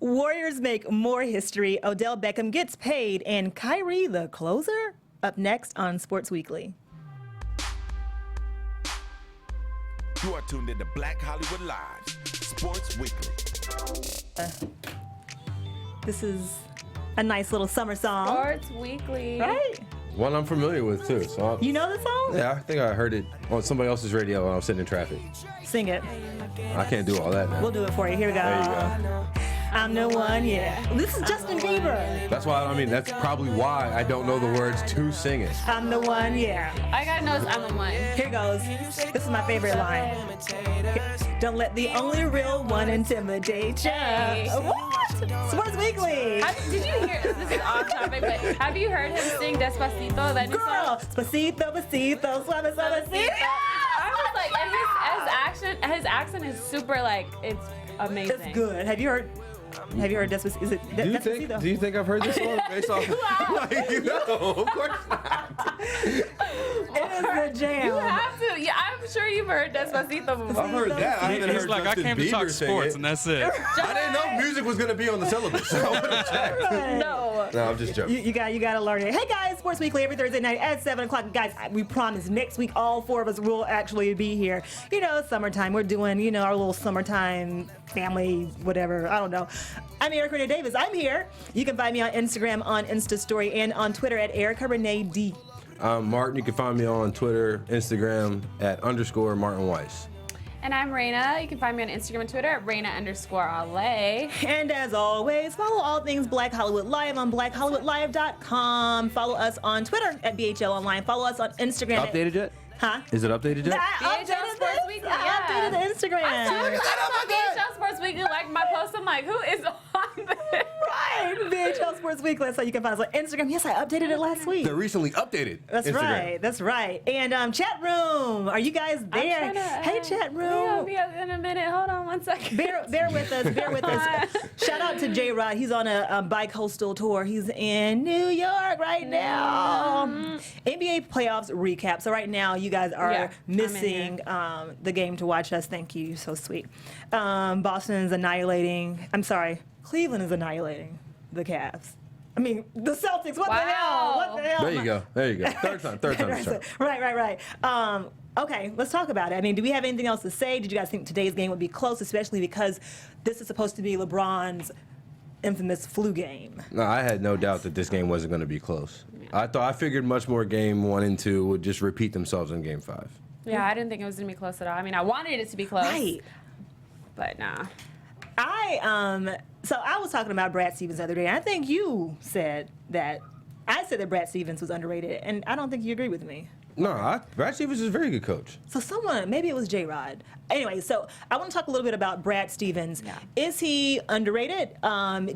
Warriors make more history. Odell Beckham gets paid, and Kyrie the closer. Up next on Sports Weekly. You are tuned into Black Hollywood Live, Sports Weekly. This is a nice little summer song. Sports Weekly. Right? One I'm familiar with, too. So You know the song? yeah, I think I heard it on somebody else's radio when I was sitting in traffic. Sing it. I can't do all that now. We'll do it for you. Here we go. There you go. I'm the one, yeah. This is Justin Bieber. That's why, I mean, that's probably why I don't know the words to sing it. I'm the one, yeah. I gotta know I'm the one. Here goes. This is my favorite line. Don't let the only real one intimidate you. What? Sports Weekly. Did you hear? This is off topic, but have you heard him sing Despacito? That new Girl, song? Besito, besito, suave, suavecito. I was like, and his accent is super like it's amazing. It's good. Have you heard Despacito? Is it Despacito? Do you think I've heard this song based off? Like, no, of course not. It is the jam. You have to. Yeah, I'm sure you've heard Despacito before. I've heard that. I haven't He's heard like, I Justin came to Bieber talk sing sports, it. and that's it. I didn't know music was going to be on the syllabus. So I would have checked. No. No, I'm just joking. You got to learn it. Hey guys, Sports Weekly every Thursday night at 7 o'clock. Guys, we promise next week all four of us will actually be here. You know, summertime. We're doing, our little summertime family, whatever. I don't know. I'm Erica Renee Davis. I'm here. You can find me on Instagram, on Insta Story, and on Twitter at Erica Renee D. Martin, you can find me on Twitter, Instagram at _Martin Weiss. And I'm Raina. You can find me on Instagram and Twitter at Raina_LA. And as always, follow all things Black Hollywood Live on blackhollywoodlive.com. Follow us on Twitter at BHL Online. Follow us on Instagram. Updated yet? Huh? Is it updated yet? BHL Sports Weekly, I updated the Instagram. I saw BHL Sports Weekly like my post. I'm like, who is on this? Right, BHL Sports Weekly. That's how you can find us on Instagram. Yes, I updated it last week. The recently updated That's Instagram. right. That's right. And chat room. Are you guys there? Hey, chat room. I'll be up in a minute. Hold on one second. Bear with us. Bear with us. Shout out to J Rod. He's on a bi-coastal tour. He's in New York right now. NBA playoffs recap. So right now, you guys are missing the game to watch us. Thank you. You're so sweet. Boston's annihilating. I'm sorry. Cleveland is annihilating the Cavs. I mean, the Celtics. What the hell? What the hell? There you go. Third time the charm. Right. Okay, let's talk about it. I mean, do we have anything else to say? Did you guys think today's game would be close, especially because this is supposed to be LeBron's infamous flu game? No, I had no doubt that this game wasn't going to be close. I figured much more game 1 and 2 would just repeat themselves in game 5. Yeah, I didn't think it was going to be close at all. I mean, I wanted it to be close. Right. But nah. So I was talking about Brad Stevens the other day, and I think you said that Brad Stevens was underrated, and I don't think you agree with me. No, Brad Stevens is a very good coach. So maybe it was J-Rod. Anyway, so I want to talk a little bit about Brad Stevens. Yeah. Is he underrated?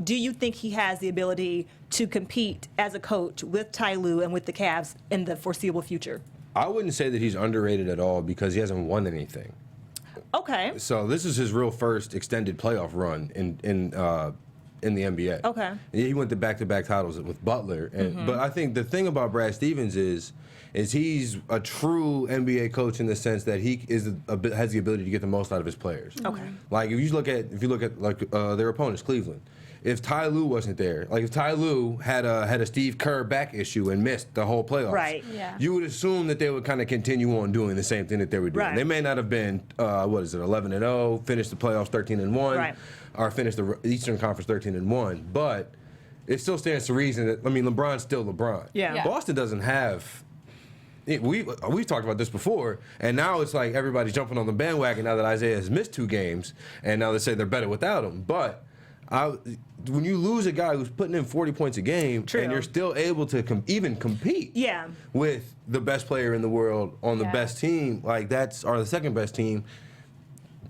Do you think he has the ability to compete as a coach with Ty Lue and with the Cavs in the foreseeable future? I wouldn't say that he's underrated at all because he hasn't won anything. Okay. So this is his real first extended playoff run in the NBA. Okay. He went to back-to-back titles with Butler, but I think the thing about Brad Stevens is he's a true NBA coach in the sense that he has the ability to get the most out of his players. Okay. Like if you look at their opponents, Cleveland. If Ty Lue wasn't there, like if Ty Lue had a Steve Kerr back issue and missed the whole playoffs, Right. Yeah. you would assume that they would kind of continue on doing the same thing that they were doing. Right. They may not have been 11-0, finished the playoffs 13-1, Right. or finished the Eastern Conference 13-1, but it still stands to reason that LeBron's still LeBron. Yeah. Boston doesn't have. We've talked about this before, and now it's like everybody's jumping on the bandwagon now that Isaiah has missed 2 games, and now they say they're better without him. But when you lose a guy who's putting in 40 points a game, True. and you're still able to even compete with the best player in the world on the best team, like or the second best team,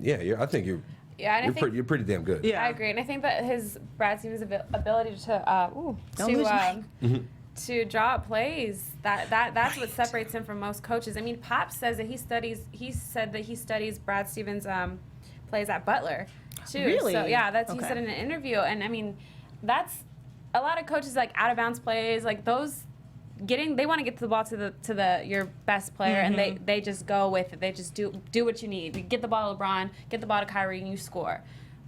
I think you're pretty damn good. Yeah. I agree. And I think that Brad Stevens' ability to draw up plays, that's what separates him from most coaches. I mean, Pop says that he said that he studies Brad Stevens' plays at Butler too. Really? So yeah, he said in an interview. And I mean, that's a lot of coaches, like out of bounds plays, like those they want to get the ball to your best player, and they just go with it. They just do what you need. You get the ball to LeBron, get the ball to Kyrie, and you score.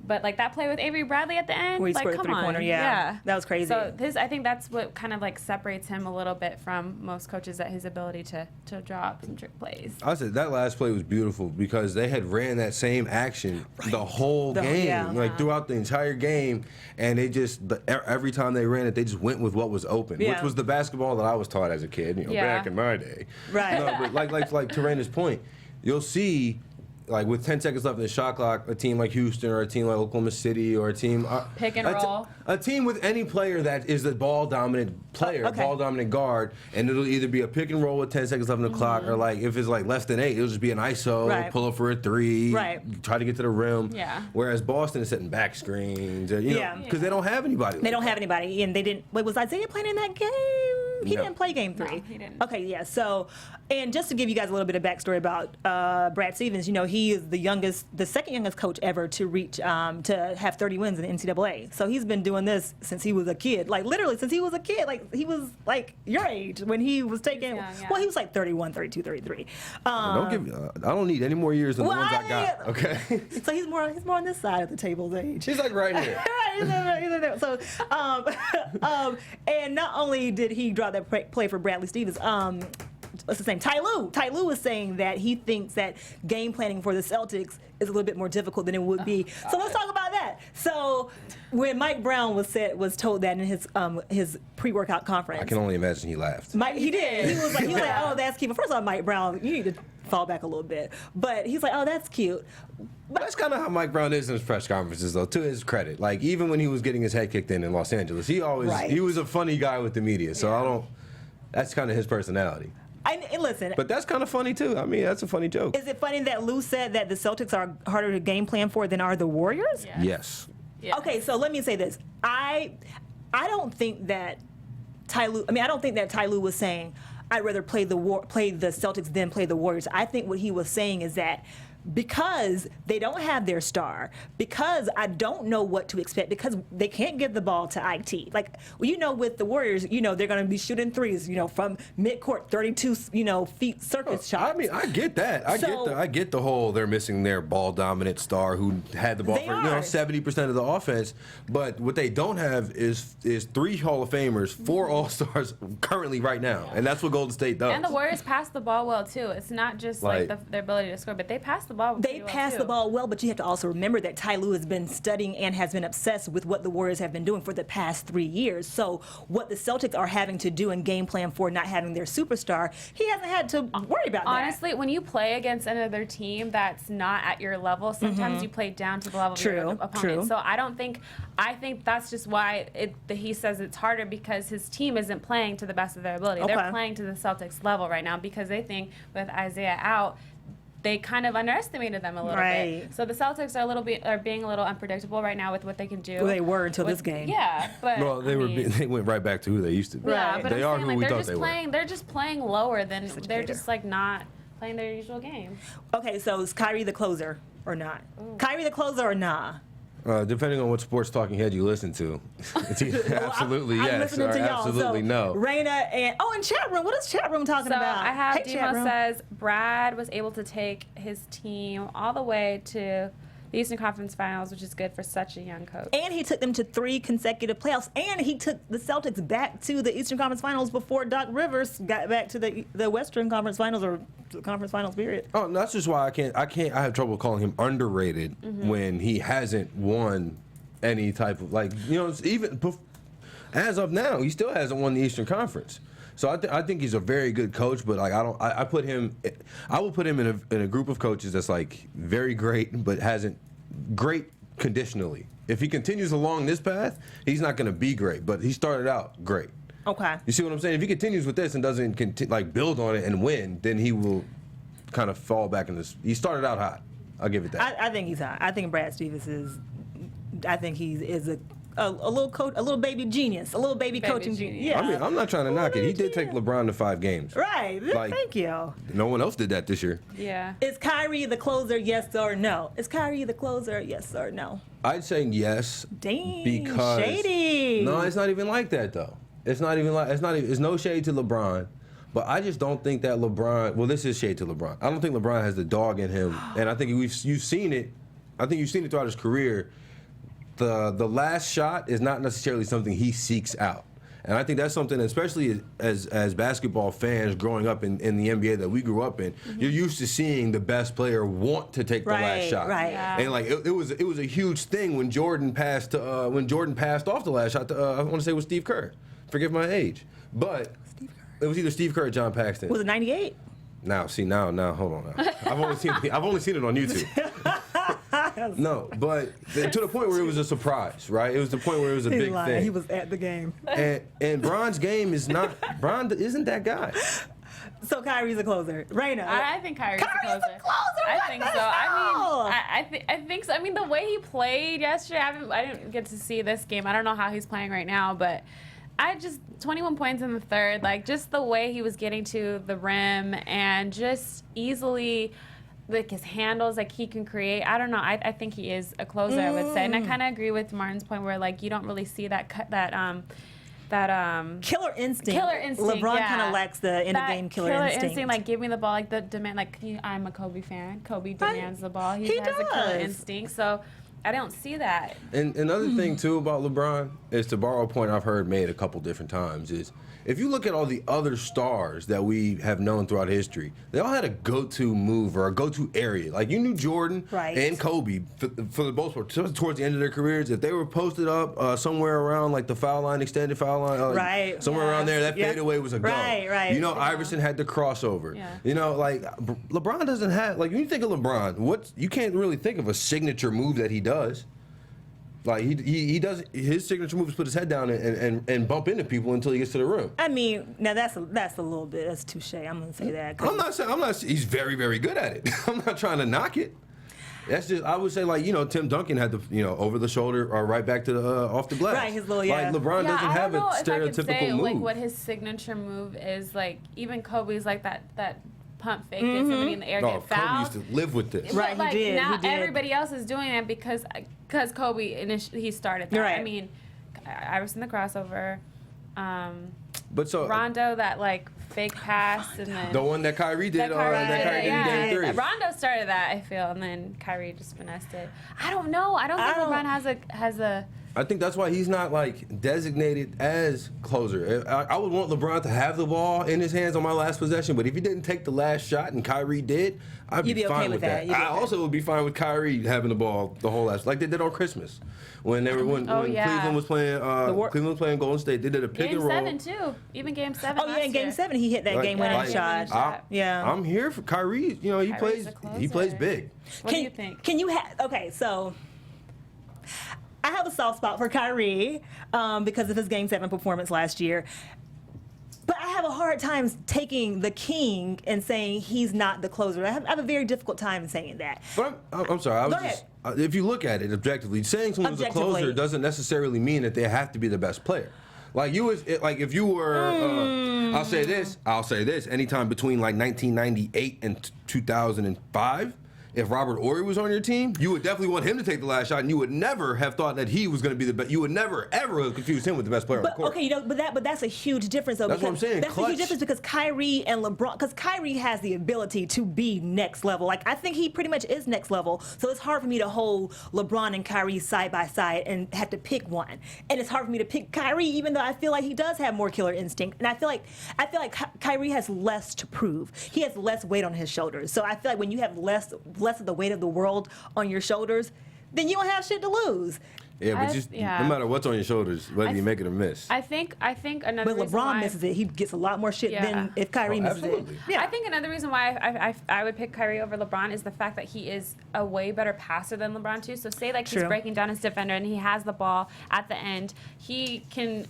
But like that play with Avery Bradley at the end, Where he like scored a come on, three-pointer, yeah. That was crazy. So I think that's what kind of like separates him a little bit from most coaches, that his ability to draw up some trick plays. I said that last play was beautiful because they had ran that same action the whole game, like throughout the entire game, and they just every time they ran it, they just went with what was open, which was the basketball that I was taught as a kid, back in my day. Right. No, but like Tarena's point, you'll see. Like with 10 seconds left in the shot clock, a team like Houston or a team like Oklahoma City or a team pick and roll. A team with any player that is the ball dominant player, ball dominant guard, and it'll either be a pick and roll with 10 seconds left in the clock, or like if it's like less than 8, it'll just be an ISO, pull up for a 3, try to get to the rim. Yeah. Whereas Boston is setting back screens, because they don't have anybody. They don't have anybody, and they didn't. Wait, was Isaiah playing in that game? He didn't play game 3. No, he didn't. Okay, yeah. So, and just to give you guys a little bit of backstory about Brad Stevens, he is the second youngest coach ever to reach to have 30 wins in the NCAA. So he's been doing this since he was a kid, like literally since he was a kid. Like he was like your age when he was taking. Well, he was like 31, 32, 33. I don't need any more years than the ones I got. Okay. So he's more on this side of the table's age. He's like right here. Right. So, and not only did he draw that play for Bradley Stevens, what's his name? Ty Lue. Ty Lue was saying that he thinks that game planning for the Celtics is a little bit more difficult than it would be. So let's talk about that. So when Mike Brown was told that in his pre-workout conference, I can only imagine he laughed. He did. He was like, oh, that's cute. But first of all, Mike Brown, you need to fall back a little bit. But he's like, oh, that's cute. But that's kind of how Mike Brown is in his press conferences, though, to his credit. Like, even when he was getting his head kicked in Los Angeles, he was a funny guy with the media. So that's kind of his personality. And listen. But that's kind of funny, too. I mean, that's a funny joke. Is it funny that Lou said that the Celtics are harder to game plan for than are the Warriors? Yes. Okay, so let me say this. I don't think that Ty Lue was saying, I'd rather play the Celtics than play the Warriors. I think what he was saying is that because they don't have their star, because I don't know what to expect, because they can't give the ball to IT. Like, with the Warriors, they're going to be shooting threes, from midcourt, 32, feet circus shots. I mean, I get that. I get the whole they're missing their ball dominant star who had the ball for 70% of the offense. But what they don't have is 3 Hall of Famers, 4 All-Stars currently right now, and that's what Golden State does. And the Warriors pass the ball well too. It's not just like their ability to score, but they pass the ball. They pass the ball well, but you have to also remember that Ty Lue has been studying and has been obsessed with what the Warriors have been doing for the past 3 years. So what the Celtics are having to do in game plan for not having their superstar, he hasn't had to worry about that. Honestly, when you play against another team that's not at your level, sometimes you play down to the level of your opponent. True. So I think that's just why he says it's harder, because his team isn't playing to the best of their ability. Okay. They're playing to the Celtics level right now because they think with Isaiah out, they kind of underestimated them a little bit. So the Celtics are being a little unpredictable right now with what they can do. Well, they were until this game. Yeah, but they went right back to who they used to be. Yeah, but they are who we thought they were. They're just playing lower than they're just like not playing their usual game. Okay, so is Kyrie the closer or not? Kyrie the closer or nah? Depending on what sports talking head you listen to, it's either absolutely yes or absolutely no. Raina and chat room. What is chat room talking about? I have Demo says Brad was able to take his team all the way to the Eastern Conference Finals, which is good for such a young coach. And he took them to 3 consecutive playoffs, and he took the Celtics back to the Eastern Conference Finals before Doc Rivers got back to the Western Conference Finals, or the Conference Finals period. Oh, that's just why I have trouble calling him underrated when he hasn't won any type of, even as of now, he still hasn't won the Eastern Conference. So I think he's a very good coach, but I will put him in a group of coaches that's like very great, but hasn't great conditionally. If he continues along this path, he's not going to be great, but he started out great. Okay. You see what I'm saying? If he continues with this and doesn't build on it and win, then he will kind of fall back in this. He started out hot. I'll give it that. I think he's hot. I think Brad Stevens is. I think he is a little coach, a little baby genius, a little baby coaching genius. Yeah. I mean, I'm not trying to knock it. He did take LeBron to 5 games. Right. Thank you. No one else did that this year. Yeah. Is Kyrie the closer? Yes or no? Is Kyrie the closer? Yes or no? I'd say yes. Dang. Because shady. No, it's not even like that though. It's no shade to LeBron. But I just don't think that LeBron. Well, this is shade to LeBron. I don't think LeBron has the dog in him, and I think you've seen it. I think you've seen it throughout his career. the last shot is not necessarily something he seeks out. And I think that's something, especially as basketball fans growing up in the NBA that we grew up in, you're used to seeing the best player want to take the last shot. Right. Yeah. And like it was a huge thing when Jordan passed off the last shot. I want to say it was Steve Kerr. Forgive my age, but it was either Steve Kerr or John Paxson. Was it 98? Now, hold on. Now. I've only seen it on YouTube. No, but to the point where it was a surprise, right? It was the point where it was a big thing. He was at the game. And Bron's game is not. Bron isn't that guy. So Kyrie's a closer. Raina. I think Kyrie's a closer. I think so. I think so. I mean, the way he played yesterday, I didn't get to see this game. I don't know how he's playing right now, but 21 points in the third, like just the way he was getting to the rim and just easily, like his handles, like he can create. I don't know. I think he is a closer, I would say. And I kind of agree with Martin's point where like you don't really see that killer instinct. LeBron kind of lacks the end of game killer instinct. Like give me the ball, like the demand. Like I'm a Kobe fan. Kobe demands the ball. He has a killer instinct. So I don't see that. And another thing too about LeBron is, to borrow a point I've heard made a couple different times, is if you look at all the other stars that we have known throughout history, they all had a go-to move or a go-to area. Like you knew Jordan and Kobe for the most part towards the end of their careers. If they were posted up somewhere around like the foul line, extended foul line, somewhere around there, that fadeaway was a go. Right. You know, Iverson had the crossover. Yeah. You know, like LeBron doesn't have, like when you think of LeBron, you can't really think of a signature move that he does. Like he does, his signature move is put his head down and bump into people until he gets to the rim. I mean, now that's a little bit, that's touche. I'm gonna say that. I'm not. He's very, very good at it. I'm not trying to knock it. That's just, I would say, like, you know, Tim Duncan had the, over the shoulder or right back to the off the glass. Right, his little Like LeBron doesn't have a stereotypical move. Like what his signature move is, like even Kobe's like that pump fake, get somebody in the air, get fouled. Kobe used to live with this. Right, like, he did. Now everybody else is doing it because Kobe he started that. Right. I mean, Iverson the crossover, but so Rondo that like fake pass, and then the one that Kyrie did, in Game 3. Rondo started that, I feel, and then Kyrie just finessed it. I don't know. I don't think LeBron has a. I think that's why he's not like designated as closer. I would want LeBron to have the ball in his hands on my last possession, but if he didn't take the last shot and Kyrie did, I'd be fine with that. I also would be fine with Kyrie having the ball the whole last, like they did on Christmas when Cleveland was playing. Cleveland was playing Golden State. They did a pick and roll. Game 7 too. Even Game 7. Oh yeah, in Game 7 he hit that game-winning shot. I'm here for Kyrie. You know, he plays big. What do you think? Can you okay? So I have a soft spot for Kyrie because of his Game 7 performance last year. But I have a hard time taking the king and saying he's not the closer. I have a very difficult time saying that. But I'm sorry. If you look at it objectively, saying someone's a closer doesn't necessarily mean that they have to be the best player. Like if you were, I'll say this. Anytime between like 1998 and 2005. If Robert Horry was on your team, you would definitely want him to take the last shot, and you would never have thought that he was going to be the best. You would never, ever have confused him with the best player on the court. Okay, but that's a huge difference, though. That's what I'm saying. That's a huge difference because Kyrie and LeBron, because Kyrie has the ability to be next level. Like, I think he pretty much is next level. So it's hard for me to hold LeBron and Kyrie side by side and have to pick one. And it's hard for me to pick Kyrie, even though I feel like he does have more killer instinct. And I feel like Kyrie has less to prove. He has less weight on his shoulders. So I feel like when you have less of the weight of the world on your shoulders, then you don't have shit to lose. Yeah, but no matter what's on your shoulders, whether you make it or miss. I think another reason LeBron why misses it, he gets a lot more shit than if Kyrie misses it. Yeah. I think another reason why I would pick Kyrie over LeBron is the fact that he is a way better passer than LeBron too. So say like he's breaking down his defender and he has the ball at the end, he can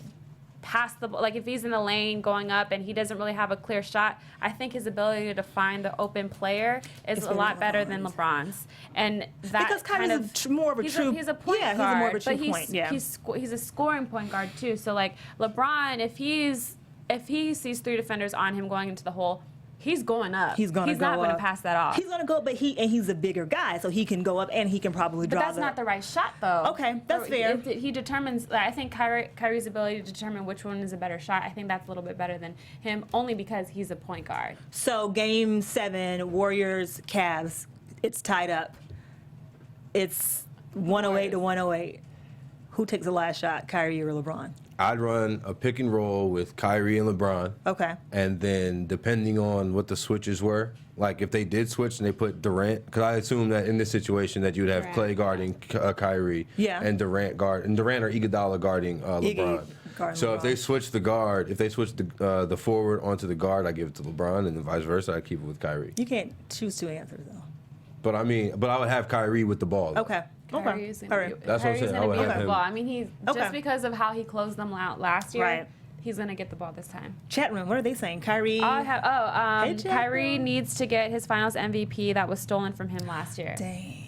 pass the ball. Like if he's in the lane going up and he doesn't really have a clear shot, I think his ability to find the open player is a lot better than LeBron's. And that because Kyrie's more of a true. He's a point guard. He's more of a true but point. Yeah. He's a scoring point guard too. So like LeBron, if he sees 3 defenders on him going into the hole, he's going up. He's not going to pass that off. He's going to go, but he's a bigger guy, so he can go up and he can probably draw. But that's not the right shot, though. Okay, that's fair. He determines. I think Kyrie's ability to determine which one is a better shot. I think that's a little bit better than him, only because he's a point guard. So Game 7, Warriors, Cavs, it's tied up. It's 108 to 108. Who takes the last shot, Kyrie or LeBron? I'd run a pick and roll with Kyrie and LeBron. Okay. And then depending on what the switches were, like if they did switch and they put Durant, because I assume that in this situation that you would have Durant. Clay guarding Kyrie, Yeah. and Durant or Iguodala guarding LeBron. guarding So if they LeBron. switch the guard, if they switch the forward onto the guard, I give it to LeBron, and then vice versa, I keep it with Kyrie. You can't choose two answers though. But I would have Kyrie with the ball. Okay. Kyrie is All gonna right. be, That's what I'm Kyrie's saying. I gonna would be have with the him. ball. I mean, he's Okay. just because of how he closed them out last year. Right. He's gonna get the ball this time. Chat room, what are they saying? Kyrie. Hey, Jack. Kyrie needs to get his Finals MVP that was stolen from him last year. Dang.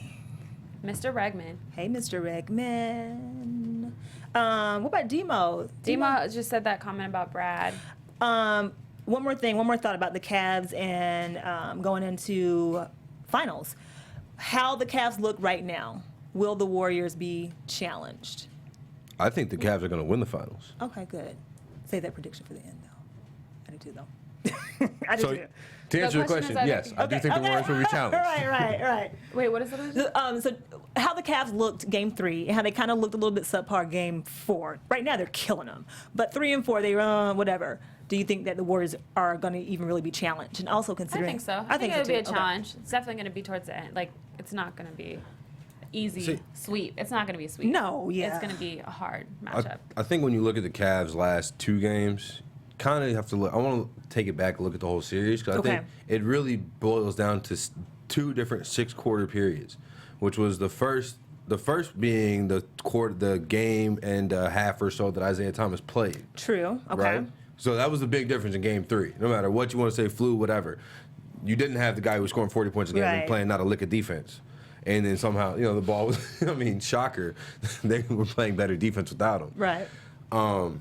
Mr. Regman. Hey, Mr. Regman. What about Demo? Dima just said that comment about Brad. One more thought about the Cavs and going into finals. How the Cavs look right now. Will the Warriors be challenged? I think the Cavs are going to win the finals. Okay, good. Save that prediction for the end, though. I do too, though. I do So too. to answer your question question, is yes, I do think the Warriors will be challenged. Right. Wait, what is it? So how the Cavs looked game 3 and how they kind of looked a little bit subpar game 4. Right now they're killing them, but 3 and 4 they run whatever. Do you think that the Warriors are going to even really be challenged? And also I considering, think so. I think it'll so be a too. challenge. It's definitely going to be towards the end. Like, it's not going to be easy See- sweep. It's not going to be a sweep. No, yeah. It's going to be a hard matchup. I think when you look at the Cavs' last 2 games, kind of have to look. I want to take it back and look at the whole series because I think it really boils down to 2 different 6-quarter periods, which was the first being the game and a half or so that Isaiah Thomas played. True. Okay. Right? So that was the big difference in game 3. No matter what you want to say, flu, whatever. You didn't have the guy who was scoring 40 points a game and Right. playing not a lick of defense. And then somehow, the ball was, shocker. They were playing better defense without him. Right. And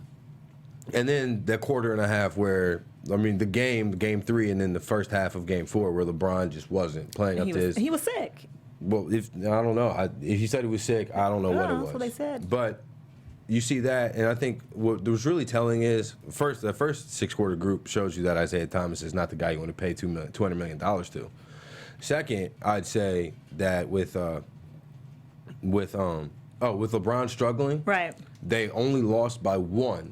then that quarter and a half where, the game 3, and then the first half of game 4 where LeBron just wasn't playing up to his. He was sick. Well, I don't know. If he said he was sick, I don't know what it was. That's what they said. But you see that, and I think what was really telling is, the first 6-quarter group shows you that Isaiah Thomas is not the guy you want to pay $200 million to. Second, I'd say that with LeBron struggling, Right. they only lost by 1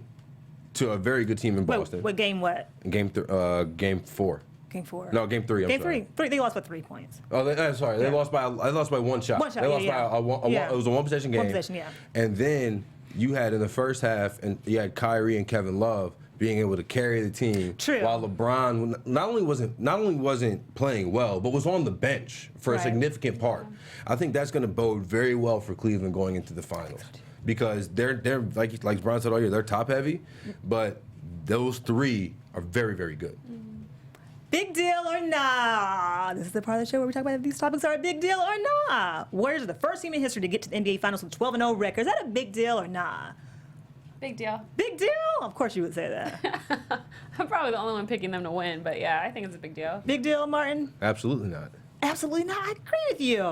to a very good team in Boston. What game? What? Game 4. Game 4. No, game 3. Game 3. They lost by 3 points. Sorry. They lost by 1 shot. One shot, They yeah, lost yeah. by Yeah. it was a 1-possession game. 1 possession, yeah. And then you had in the first half, and you had Kyrie and Kevin Love being able to carry the team. True. While LeBron not only wasn't playing well, but was on the bench for a Right. significant part. I think that's going to bode very well for Cleveland going into the finals, because they're like Brian said earlier, they're top heavy, but those 3 are very, very good. Big deal or nah? This is the part of the show where we talk about if these topics are a big deal or nah. Warriors are the first team in history to get to the NBA Finals with 12-0 record. Is that a big deal or nah? Big deal. Big deal? Of course you would say that. I'm probably the only one picking them to win, but yeah, I think it's a big deal. Big deal, Martin? Absolutely not. Absolutely not. I agree with you.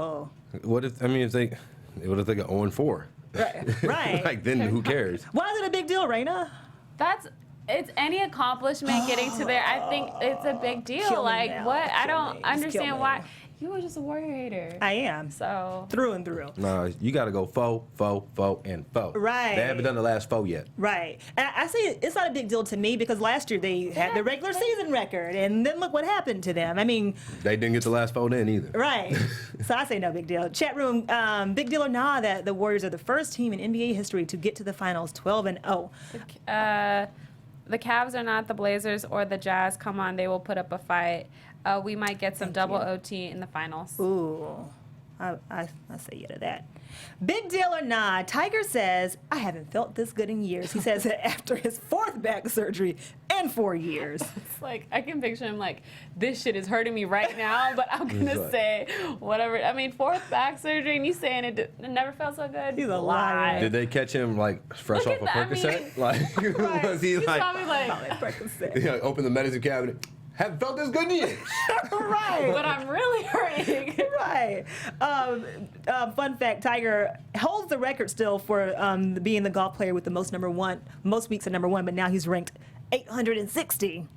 What if they go 0-4? Right. Like, then who cares? Why is it a big deal, Raina? It's any accomplishment getting to there. I think it's a big deal. Kill me Like, now. what? I Kill don't me. Just kill understand me. why. You were just a Warrior hater. I am. So. Through and through. Nah, you got to go 4, and 4. Right. They haven't done the last 4 yet. Right. And I say it's not a big deal to me because last year they had the regular season record, and then look what happened to them. I mean, They didn't get the last 4 then either. right. So I say no big deal. Chat room, big deal or nah that the Warriors are the first team in NBA history to get to the finals 12-0. The Cavs are not the Blazers or the Jazz. Come on, they will put up a fight. We might get some double OT in the finals. Ooh, I say yeah to that. Big deal or nah, Tiger says, I haven't felt this good in years. He says it after his 4th back surgery in 4 years. It's like, I can picture him like, this shit is hurting me right now, but I'm going to say whatever. I mean, 4th back surgery, and you saying it never felt so good? He's a liar. Did they catch him fresh Look off a at that, I mean- Percocet? Like, was he He's probably like, open the medicine cabinet? Haven't felt this good in years. Right. but I'm really hurting. Right. Fun fact: Tiger holds the record still for being the golf player with the most weeks at number 1, but now he's ranked 860.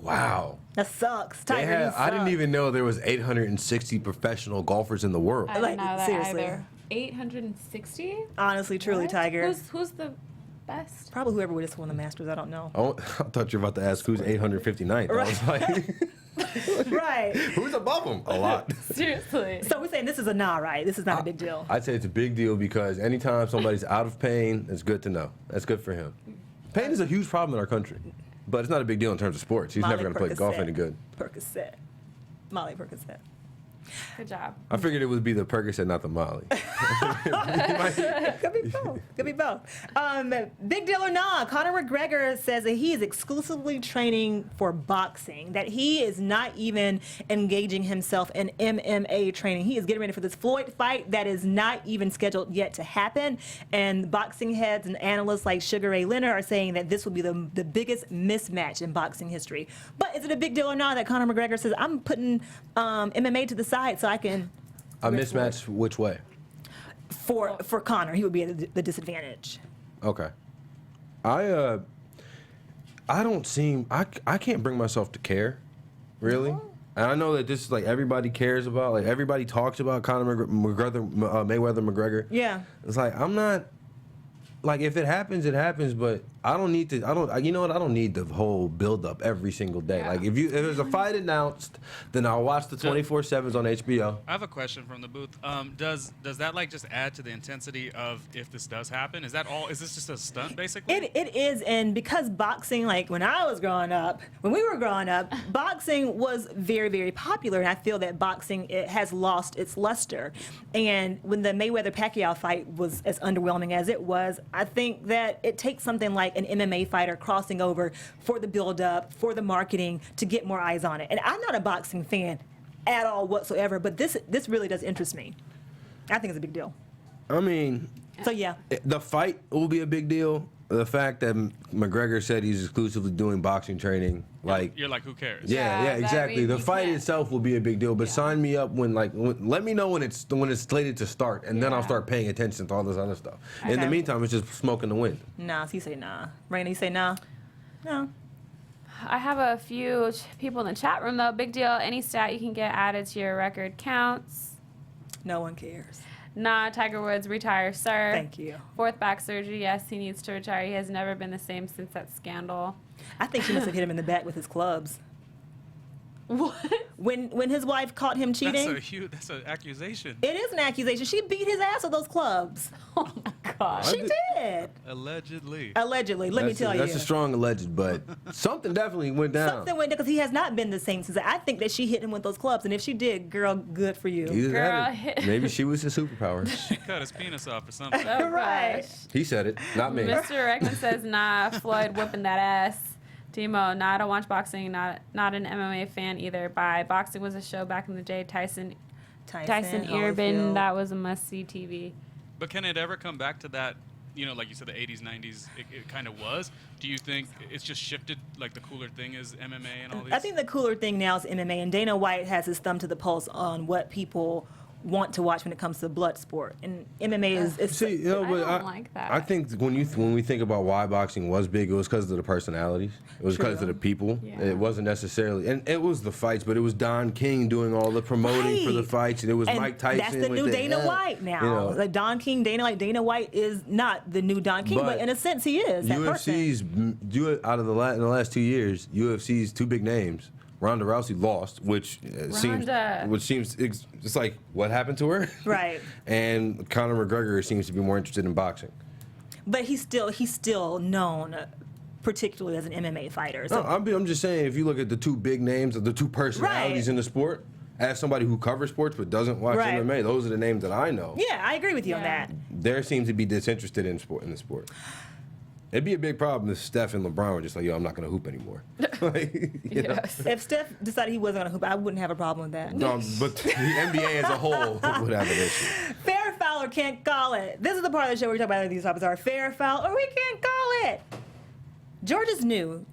Wow. That sucks. Tiger, you I didn't suck. even know there was 860 professional golfers in the world. I didn't know that seriously. either. 860? Honestly, truly, What? Tiger. Who's the best? Probably whoever would just won the Masters. I don't know. Oh, I thought you were about to ask who's 859th. I was like, Right. who's above him? A lot. Seriously. So we're saying this is a nah, right? This is not a big deal. I'd say it's a big deal because anytime somebody's out of pain, it's good to know. That's good for him. Pain is a huge problem in our country, but it's not a big deal in terms of sports. He's never going to play golf any good. Percocet. Molly Percocet. Good job. I figured it would be the Percocet, not the Molly. Could be both. Could be both. Big deal or not, Conor McGregor says that he is exclusively training for boxing, that he is not even engaging himself in MMA training. He is getting ready for this Floyd fight that is not even scheduled yet to happen. And boxing heads and analysts like Sugar Ray Leonard are saying that this will be the biggest mismatch in boxing history. But is it a big deal or not that Conor McGregor says, I'm putting MMA to the side so I can... A mismatch which way? For Conor, he would be at the disadvantage. Okay. I can't bring myself to care, really. And I know that this is like everybody cares about, like everybody talks about Conor McGregor, Mayweather McGregor. Yeah. It's like I'm not, like if it happens, it happens, but I don't need to, you know what, I don't need the whole build up every single day. Yeah. Like if there's a fight announced, then I'll watch the 24/7s on HBO. I have a question from the booth. Does that like just add to the intensity of if this does happen? Is this just a stunt basically? It is, and because boxing, like when we were growing up, boxing was very, very popular, and I feel that boxing it has lost its luster. And when the Mayweather-Pacquiao fight was as underwhelming as it was, I think that it takes something like an MMA fighter crossing over for the build-up, for the marketing, to get more eyes on it. And I'm not a boxing fan at all whatsoever, but this really does interest me. I think it's a big deal. I mean, So yeah. the fight will be a big deal. The fact that McGregor said he's exclusively doing boxing training, like You're like, who cares? yeah, that exactly. means The you fight can't. itself will be a big deal, but sign me up let me know when it's slated to start, and then I'll Yeah. start paying attention to all this other stuff. In the Okay. meantime, it's just smoke in the wind. Nah, so you say nah. Raina, you say nah? No. I have a few people in the chat room though. Big deal. Any stat you can get added to your record counts. No one cares. Nah, Tiger Woods, retire, sir. Thank you. 4th back surgery. Yes, he needs to retire. He has never been the same since that scandal. I think she must have hit him in the back with his clubs. What? When his wife caught him cheating, That's an accusation. it is an accusation. She beat his ass with those clubs. Oh my gosh. She did. Allegedly. Allegedly. Let me tell you. That's a strong alleged, but something definitely went down. Something went down because he has not been the same since. I think that she hit him with those clubs, and if she did, girl, good for you. Either Girl, that or hit- maybe she was his superpower. She cut his penis off or something. Oh, Right. gosh. He said it, not me. Mr. Reckman says, nah, Floyd whooping that ass. Timo, nah, I don't watch boxing. Not an MMA fan either. Bye. Boxing was a show back in the day. Tyson Irvin, Holyfield. that was a must-see TV. But can it ever come back to that, like you said, the 80s, 90s, it kind of was? Do you think it's just shifted, like the cooler thing is MMA and all these? I think the cooler thing now is MMA, and Dana White has his thumb to the pulse on what people want to watch when it comes to blood sport. And MMA is See, I don't like that. I think when we think about why boxing was big, it was because of the personalities. It was because of True. the people. Yeah. It wasn't necessarily, and it was the fights, but it was Don King doing all the promoting for the Right. fights, and it was and Mike Tyson. that's the with new Dana yeah, White now. You know, Like Don King, Dana White is not the new Don King, but in a sense he is that person. out of in the last 2 years, UFC's two big names. Ronda Rousey lost, which seems it's like what happened to her, Right. And Conor McGregor seems to be more interested in boxing. But he's still known, particularly as an MMA fighter. So No, I'm just saying, if you look at the two big names, the two personalities Right. in the sport, as somebody who covers sports but doesn't watch Right. MMA, those are the names that I know. yeah, I agree with you on Yeah. that. There seems to be disinterested in the sport. It'd be a big problem if Steph and LeBron were just like, yo, I'm not going to hoop anymore. Like, you know? Yes. If Steph decided he wasn't going to hoop, I wouldn't have a problem with that. No, but the NBA as a whole would have an issue. Fair, foul, or can't call it. This is the part of the show where we talk about whether these topics are fair, foul, or we can't call it. Georgia's new.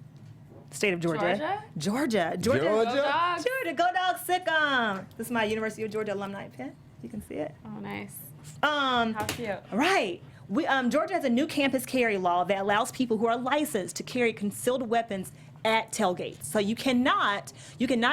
State of Georgia. Georgia. Go Dogs. Georgia. Go Dogs, sick 'em. This is my University of Georgia alumni pin. You can see it. Oh, nice. How cute. Right. Georgia has a new campus carry law that allows people who are licensed to carry concealed weapons at tailgates. So you cannot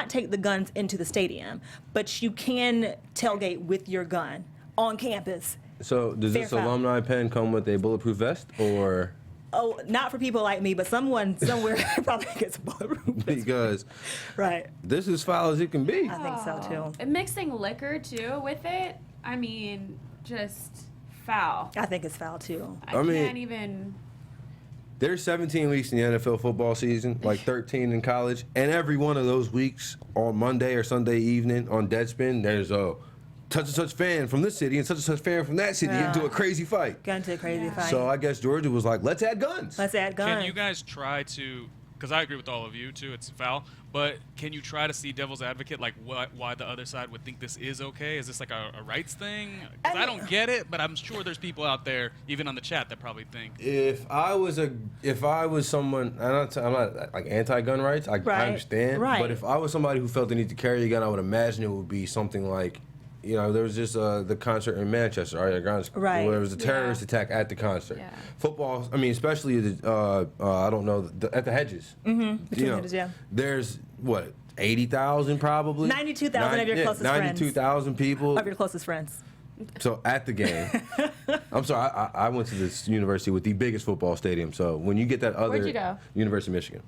take the guns into the stadium, but you can tailgate with your gun on campus So does Fair this foul. alumni pen come with a bulletproof vest, or Oh, not for people like me, but someone somewhere probably gets bulletproof. because Right. this is foul as it can be? I think so too. And mixing liquor too with it, I mean, just foul. I think it's foul too. I mean- can't even. There's 17 weeks in the NFL football season, like 13 in college, and every one of those weeks on Monday or Sunday evening on Deadspin, there's a such and such fan from this city and such fan from that city Yeah. into a crazy fight. Got into a crazy fight. So I guess Georgia was like, let's add guns. Let's add guns. Can you guys try to, because I agree with all of you too, it's foul, but can you try to see devil's advocate, like why the other side would think this is okay? Is this like a rights thing? Because I don't get it, but I'm sure there's people out there, even on the chat, that probably think. If I was someone, I'm not like anti-gun rights. I Right. understand. Right. But if I was somebody who felt the need to carry a gun, I would imagine it would be something like, there was just the concert in Manchester, Right. where there was a terrorist Yeah. attack at the concert. Yeah. Football, I mean, especially I don't know, at the Hedges. Between the Hedges, yeah. There's what, 80,000 probably. 92,000 of your closest friends. 92,000 people. Of your closest friends. So at the game, I'm sorry, I went to this university with the biggest football stadium. So when you get that other Where'd you go? University of Michigan.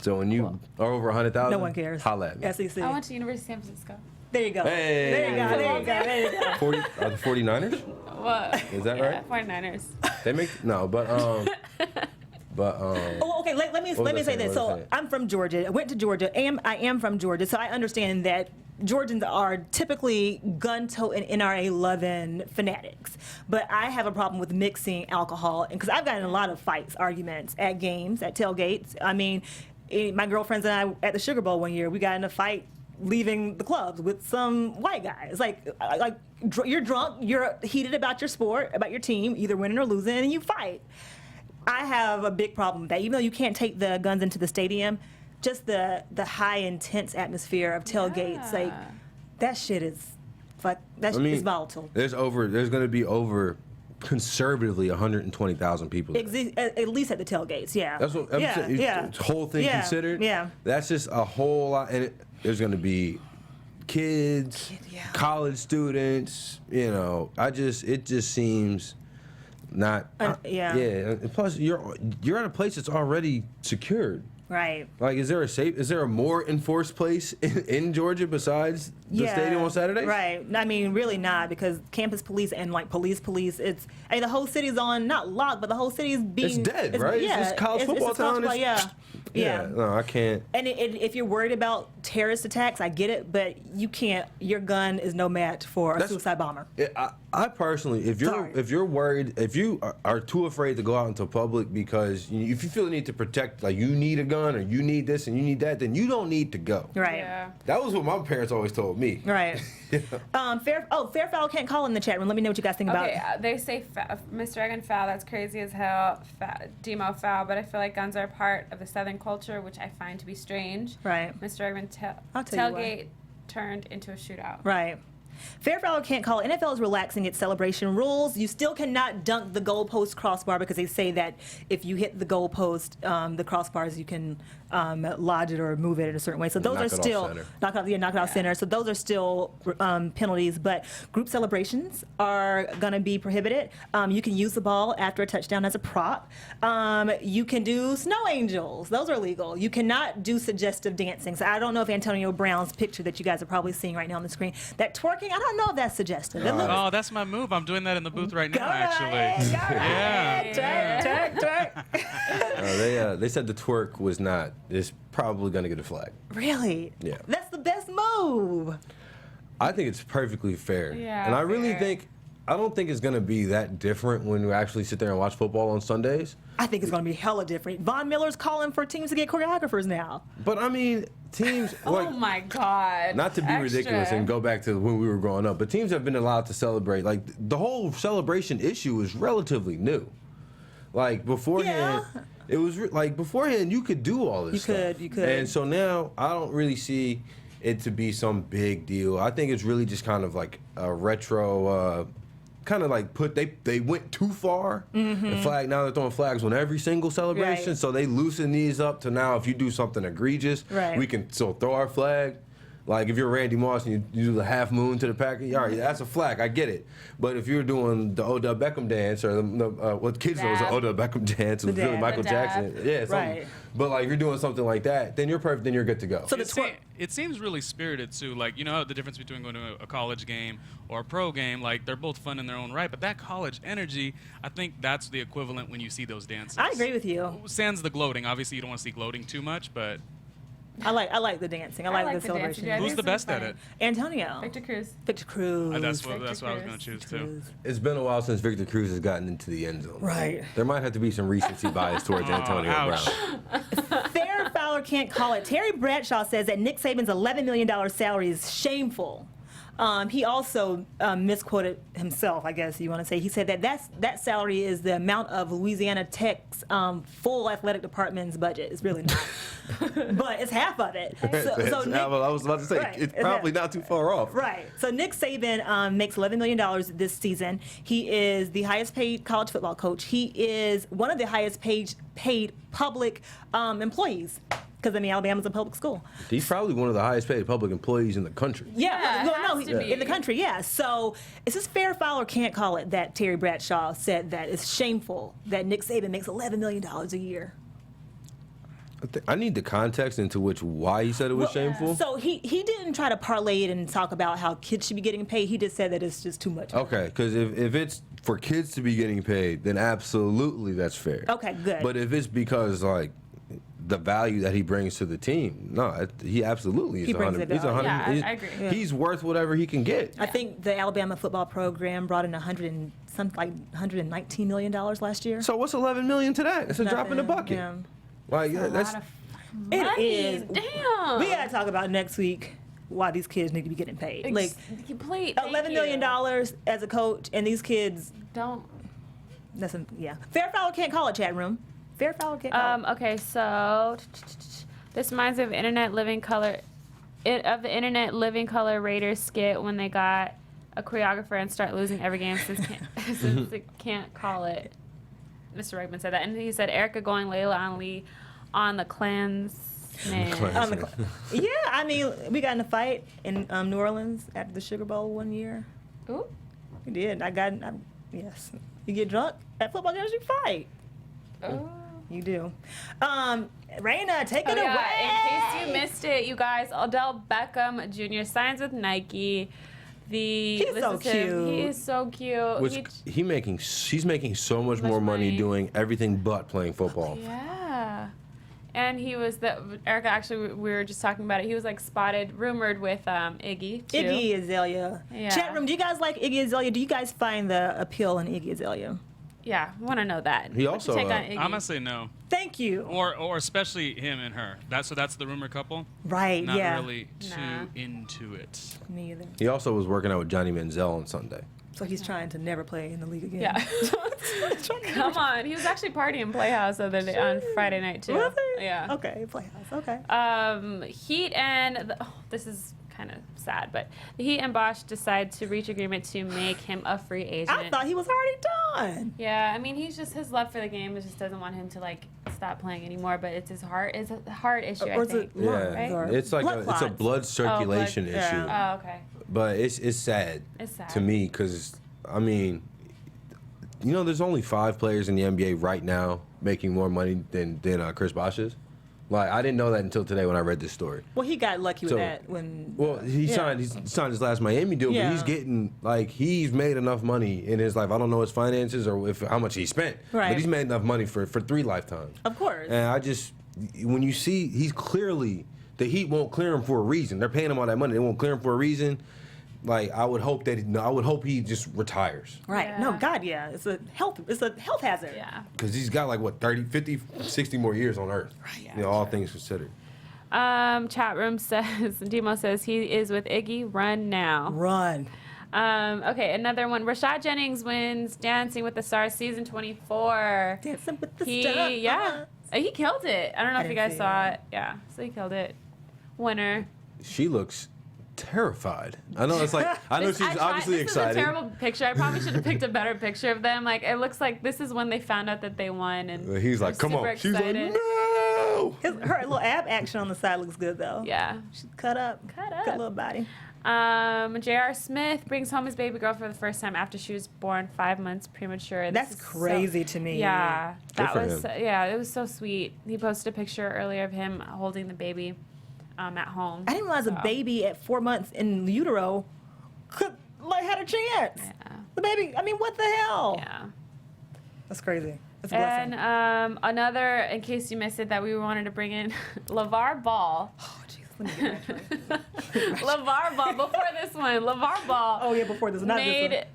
So when you are over 100,000, No one cares. Holla at me. SEC. I went to University of San Francisco. There you go. Hey. There you go. There you go. There you go. 40 are the 49ers? What? Is that right? 49ers. They make no, but Oh, okay. Let me was I say saying? this. What was I So saying? I'm from Georgia. I went to Georgia. I am from Georgia, so I understand that Georgians are typically gun-toting, NRA-loving fanatics. But I have a problem with mixing alcohol, because I've gotten in a lot of fights, arguments at games, at tailgates. I mean, my girlfriends and I at the Sugar Bowl one year, we got in a fight leaving the clubs with some white guys. Like you're drunk, you're heated about your sport, about your team, either winning or losing, and you fight. I have a big problem with that. Even though you can't take the guns into the stadium, just the high intense atmosphere of tailgates, like Yeah. that shit is is volatile. There's going to be over conservatively 120,000 people. At least at the tailgates, yeah. That's what I'm saying. Yeah. Whole thing Yeah, considered. yeah. That's just a whole lot, and there's going to be kids, yeah. college students. It just seems not. yeah. Yeah. And plus, you're at a place that's already secured. Right. Like, is there a more enforced place in Georgia besides the stadium on Saturdays? Right. I mean, really not, because campus police and like police, the whole city's on, not locked, but the whole city's being. It's dead, right? Yeah. It's college football town. Yeah. No, I can't. And if you're worried about terrorist attacks, I get it, but you can't. Your gun is no match for a suicide bomber. I personally, if you're worried, if you are too afraid to go out into public because if you feel the need to protect, like you need a gun or you need this and you need that, then you don't need to go. Right. Yeah. That was what my parents always told me. Right. Fair foul can't call in the chat room. Let me know what you guys think about Okay, it. they say Mr. Egan foul. That's crazy as hell. Demo foul, but I feel like guns are part of the Southern culture, which I find to be strange. Right. Mr. Egan I'll tell you why. tailgate turned into a shootout. Right. Fair foul can't call. NFL is relaxing its celebration rules. You still cannot dunk the goalpost crossbar because they say that if you hit the goalpost, the crossbars, you can lodge it or move it in a certain way. So those Knock are it off still center. knock it off center. So those are still penalties. But group celebrations are going to be prohibited. You can use the ball after a touchdown as a prop. You can do snow angels. Those are illegal. You cannot do suggestive dancing. So I don't know if Antonio Brown's picture that you guys are probably seeing right now on the screen, that twerking, I don't know if that's suggestive. It looks, Oh, that's my move. I'm doing that in the booth right now, Go ahead, actually. go ahead. Yeah. Twerk. They said the twerk was not. It's probably going to get a flag. Really? Yeah. That's the best move. I think it's perfectly fair. Yeah, And I really fair. I don't think it's going to be that different when we actually sit there and watch football on Sundays. I think it's going to be hella different. Von Miller's calling for teams to get choreographers now. But I mean, teams like Oh my God. not to be Extra. ridiculous and go back to when we were growing up, but teams have been allowed to celebrate. Like the whole celebration issue is relatively new. Like beforehand, it was like beforehand you could do all this stuff. You could. And so now I don't really see it to be some big deal. I think it's really just kind of like a retro. Kind of like they went too far. And flag now they're throwing flags on every single celebration, Right. so they loosen these up to now if you do something egregious, Right. we can still throw our flag. Like if you're Randy Moss and you do the half moon to the Packers, all right, that's a flag. I get it. But if you're doing the Odell Beckham dance or what kids know is the Odell Beckham dance, it was really Michael Jackson. Yeah, right. But like if you're doing something like that, then you're perfect. Then you're good to go. So it seems really spirited too. Like you know the difference between going to a college game or a pro game. Like they're both fun in their own right, but that college energy, I think that's the equivalent when you see those dances. I agree with you. Sans the gloating. Obviously, you don't want to see gloating too much, but. I like the dancing. I like the celebration. Who's the best at it? Antonio. Victor Cruz. Victor Cruz. That's what I was going to choose too. It's been a while since Victor Cruz has gotten into the end zone. Right. There might have to be some recency bias towards Antonio Brown. Fair Fowler can't call it. Terry Bradshaw says that Nick Saban's $11 million salary is shameful. He also misquoted himself, I guess you want to say. He said that salary is the amount of Louisiana Tech's full athletic department's budget. It's really not. But it's half of it. So Nick, I was about to say, right, it's probably not too far off. Right. So Nick Saban makes $11 million this season. He is the highest paid college football coach. He is one of the highest paid public employees. Because, I mean, Alabama's a public school. He's probably one of the highest paid public employees in the country. In the country, yeah. So it's just fair, foul, or can't call it that Terry Bradshaw said that it's shameful that Nick Saban makes $11 million a year. I need the context into why he said it was shameful. So he didn't try to parlay it and talk about how kids should be getting paid. He just said that it's just too much. Okay, because if it's for kids to be getting paid, then absolutely that's fair. Okay, good. But if it's because, like, the value that he brings to the team, no, he absolutely is. He brings 100. He's 100. Yeah, I agree. Yeah. He's worth whatever he can get. I think the Alabama football program brought in $119 million last year. So what's $11 million to that? It's a drop in the bucket. Yeah. Like that's it is. Damn. We gotta talk about next week why these kids need to be getting paid. Like $11 million as a coach, and these kids don't. Fair foul can't call it, chat room. Fair foul can't call it. Okay, so this reminds me of Internet Living Color Raiders skit when they got a choreographer and start losing every game since they can't call it. Mr. Regman said that, and he said Erica going Layla on Lee on the Klansman. Yeah, I mean, we got in a fight in New Orleans after the Sugar Bowl one year. Ooh. We did. Yes. You get drunk at football games, you fight. Oh. You do. Raina, take it away. In case you missed it, you guys, Odell Beckham Jr. signs with Nike. He's so cute. He is so cute. She's making so much more money doing everything but playing football. Yeah. And he was Erica, actually, we were just talking about it. He was like rumored with Iggy, too. Iggy Azalea. Yeah. Chat room, do you guys like Iggy Azalea? Do you guys find the appeal in Iggy Azalea? Yeah, I want to know that. He also. I'm gonna say no. Thank you. Or especially him and her. That's the rumor couple. Right. Not really too into it. Me either. He also was working out with Johnny Manziel on Sunday. So he's trying to never play in the league again. Yeah. Come on. He was actually partying Playhouse the other day on Friday night too. Was he? Yeah. Okay, Playhouse. Okay. Heat and this is kind of sad, but the Heat and Bosch decide to reach agreement to make him a free agent. I thought he was already done. Yeah, I mean, he's just his love for the game. It just doesn't want him to like stop playing anymore. But it's his heart. It's a heart issue. I think. Right? It's like it's a blood circulation issue. Oh, okay. But it's sad. It's sad to me because I mean, there's only 5 players in the NBA right now making more money than Chris Bosh is. Like, I didn't know that until today when I read this story. Well, he got lucky with that when. Well, he signed his last Miami deal, but he's getting he's made enough money in his life. I don't know his finances or how much he spent, but he's made enough money for 3 lifetimes. Of course. And when you see, he's clearly the Heat won't clear him for a reason. They're paying him all that money. They won't clear him for a reason. Like, I would hope he just retires. Right. Yeah. No, God, yeah. It's a health hazard. Yeah. Because he's got 30, 50, 60 more years on Earth. Right. Yeah, all things considered. Chat room says, Demo says he is with Iggy. Run now. Run. Okay, another one. Rashad Jennings wins Dancing with the Stars season 24. Dancing with the Stars. Yeah. He killed it. I don't know if you guys saw it. Yeah. So he killed it. Winner. She looks terrified. I know she's obviously excited. This is a terrible picture. I probably should have picked a better picture of them. Like, it looks like this is when they found out that they won, and he's like, "Come on!" She's like, "No!" know. Her little ab action on the side looks good though. Yeah. She's cut up. Good little body. J.R. Smith brings home his baby girl for the first time after she was born 5 months premature. That's crazy to me. Yeah, that Good for was him. yeah, it was so sweet. He posted a picture earlier of him holding the baby at home. I didn't realize a baby at 4 months in utero could had a chance. Yeah. The baby. I mean, what the hell? Yeah. That's crazy. That's a blessing. And another, in case you missed it, that we wanted to bring in, LeVar Ball. Oh, jeez. Let me get back to it. LeVar Ball, before this one, LeVar Ball Oh, yeah, before this. Not made this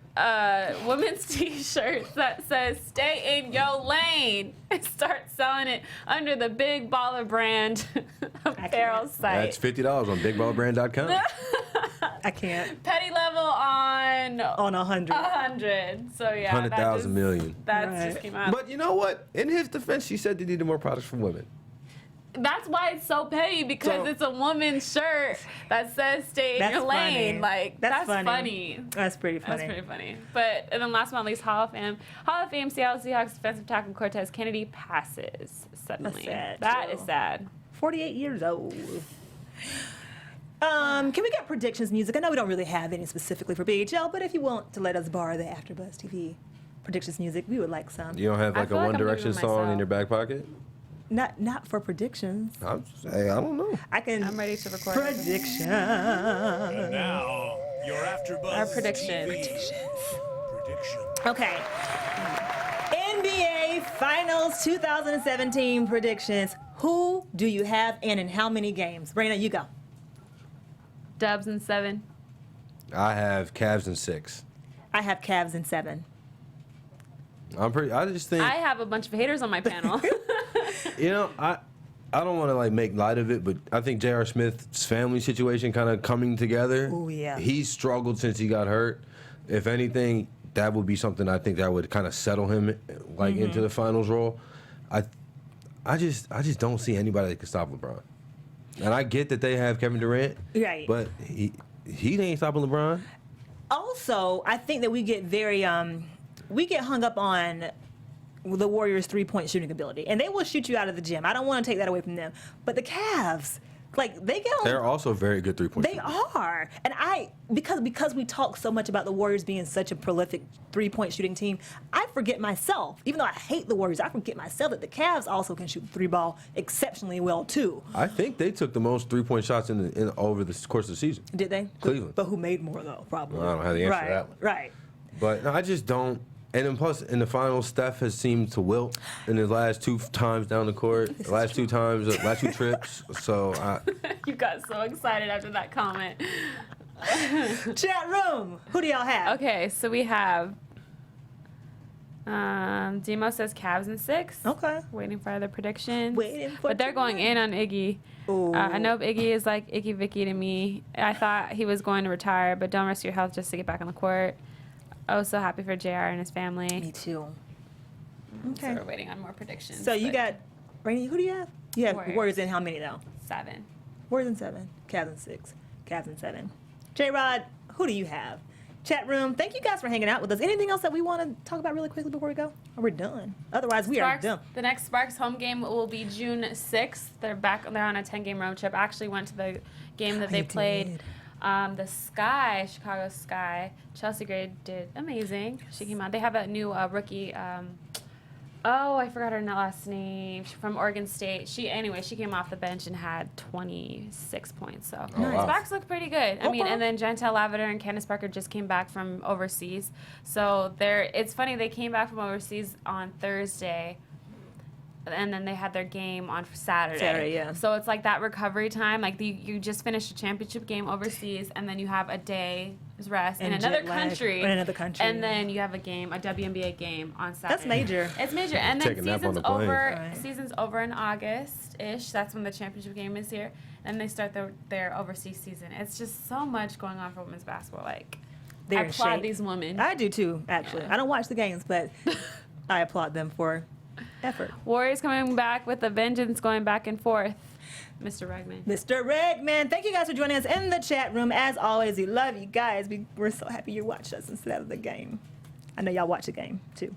one. women's t-shirts that says "Stay in your lane" and start selling it under the Big Baller brand apparel site. That's $50 on bigballbrand.com. I can't. Petty level on On 100. 100. So yeah, 100,000 million. That Right. just came out. But you know what? In his defense, she said they needed more products for women. That's why it's so petty, because So- it's a woman's shirt that says "Stay in That's your lane." funny. Like That's funny. funny. That's pretty funny. That's pretty funny. But and then last but not least, Hall of Fame Seattle Seahawks defensive tackle Cortez Kennedy passes suddenly. sad, That too. is sad. 48 years old. Can we get predictions music? I know we don't really have any specifically for BHL, but if you want to let us borrow the AfterBuzz TV predictions music, we would like some. You don't have I like a feel like One I'm doing Direction it song in myself. your back pocket? Not for predictions. Hey, I don't know. I can. I'm ready to record. Prediction. Now, your AfterBuzz Our prediction. prediction. Okay. NBA Finals 2017 predictions. Who do you have and in how many games? Raina, you go. Dubs in 7. I have Cavs in 6. I have Cavs in 7. I just think, I have a bunch of haters on my panel. you know, I don't want to like make light of it, but I think J.R. Smith's family situation kind of coming together. Ooh, yeah. He's struggled since he got hurt. If anything, that would be something I think that would kind of settle him like into the finals role. I just don't see anybody that can stop LeBron. And I get that they have Kevin Durant, Right. but he ain't stopping LeBron. Also, I think that we get very we get hung up on the Warriors' 3-point shooting ability, and they will shoot you out of the gym. I don't want to take that away from them, but the Cavs, like they get on. They're also very good 3-point They shooters. are, and because we talk so much about the Warriors being such a prolific 3-point shooting team, I forget myself. Even though I hate the Warriors, I forget myself that the Cavs also can shoot the 3-ball exceptionally well too. I think they took the most 3-point shots in over the course of the season. Did they? Cleveland. But who made more though? Probably. Well, I don't have the answer to right, that one. Right. But no, I just don't. And then plus, in the finals, Steph has seemed to wilt in his last 2 times down the court, the last 2 times, last 2 trips. So You got so excited after that comment. Chat room. Who do y'all have? Okay, so we have Demo says Cavs in 6. Okay. Waiting for other predictions. Waiting for But they're going in on Iggy. Ooh. I know Iggy is like Icky Vicky to me. I thought he was going to retire, but don't risk your health just to get back on the court. Oh, so happy for JR and his family. Me too. So Okay. we're waiting on more predictions. So you but got, Rainy, who do you have? You have Warriors. Warriors in how many though? 7. Warriors in 7, Cavs in 6, Cavs in 7. J-Rod, who do you have? Chat room, thank you guys for hanging out with us. Anything else that we want to talk about really quickly before we go? Or we're done. Otherwise, we are done. The next Sparks home game will be June 6th. They're on a 10-game road trip. I actually went to the game that they You played. did. The Sky, Chicago Sky. Chelsea Gray did amazing. She came out. They have a new rookie. I forgot her last name. She's from Oregon State. She came off the bench and had 26 points. So Nice. Sparks look pretty good. I mean, Okay. and then Jantel Lavender and Candace Parker just came back from overseas. So it's funny, they came back from overseas on Thursday. And then they had their game on Saturday. Saturday, yeah. So it's like that recovery time. Like you just finished a championship game overseas, and then you have a day's rest in And another jet lag. country. In another country. And then you have a WNBA game on Saturday. That's major. It's major. And then Take a nap on season's the plane. over. Right. Season's over in August-ish. That's when the championship game is here. And they start their overseas season. It's just so much going on for women's basketball. Like, They're I in applaud shape. these women. I do too, actually. Yeah. I don't watch the games, but I applaud them for effort. Warriors coming back with a vengeance, going back and forth. Mr. Regman. Mr. Regman, thank you guys for joining us in the chat room. As always, we love you guys. We're so happy you watched us instead of the game. I know y'all watch the game too.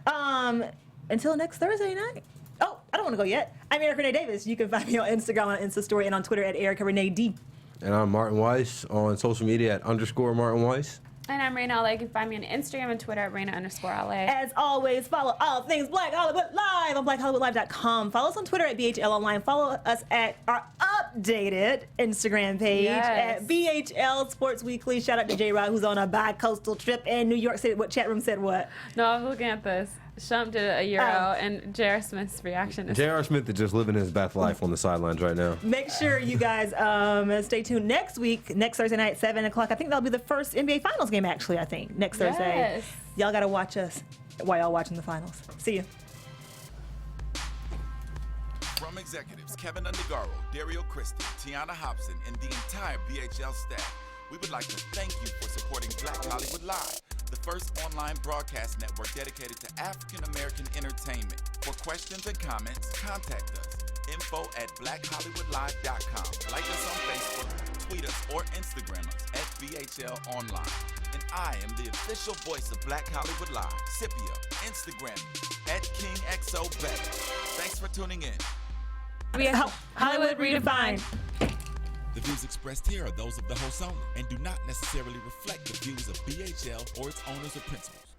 Until next Thursday night, Oh, I don't want to go yet. I'm Erica Renee Davis. You can find me on Instagram, on Insta Story, and on Twitter at Erica Renee D. And I'm Martin Weiss on social media at _Martin Weiss. And I'm Raina LA. You can find me on Instagram and Twitter at Raina_LA. As always, follow all things Black Hollywood Live on BlackHollywoodLive.com. Follow us on Twitter at BHL Online. Follow us at our updated Instagram page at BHL Sports Weekly. Shout out to J-Rod, who's on a bi-coastal trip in New York City. What chat room said what? No, I'm looking at this. Shump did a Euro, and J.R. Smith's reaction is... J.R. Smith is just living his best life on the sidelines right now. Make sure you guys stay tuned next week, next Thursday night, 7 o'clock. I think that'll be the first NBA Finals game, actually, I think, next Thursday. Yes. Y'all got to watch us while y'all watching the finals. See you. From executives Kevin Undergaro, Dario Christie, Tiana Hobson, and the entire BHL staff, we would like to thank you for supporting Black Hollywood Live, the first online broadcast network dedicated to African-American entertainment. For questions and comments, contact us. info@blackhollywoodlive.com. Like us on Facebook, tweet us, or Instagram us at BHL Online. And I am the official voice of Black Hollywood Live, Scipio, Instagram me at KingXOBay. Thanks for tuning in. We have Hollywood Redefined. The views expressed here are those of the host only and do not necessarily reflect the views of BHL or its owners or principals.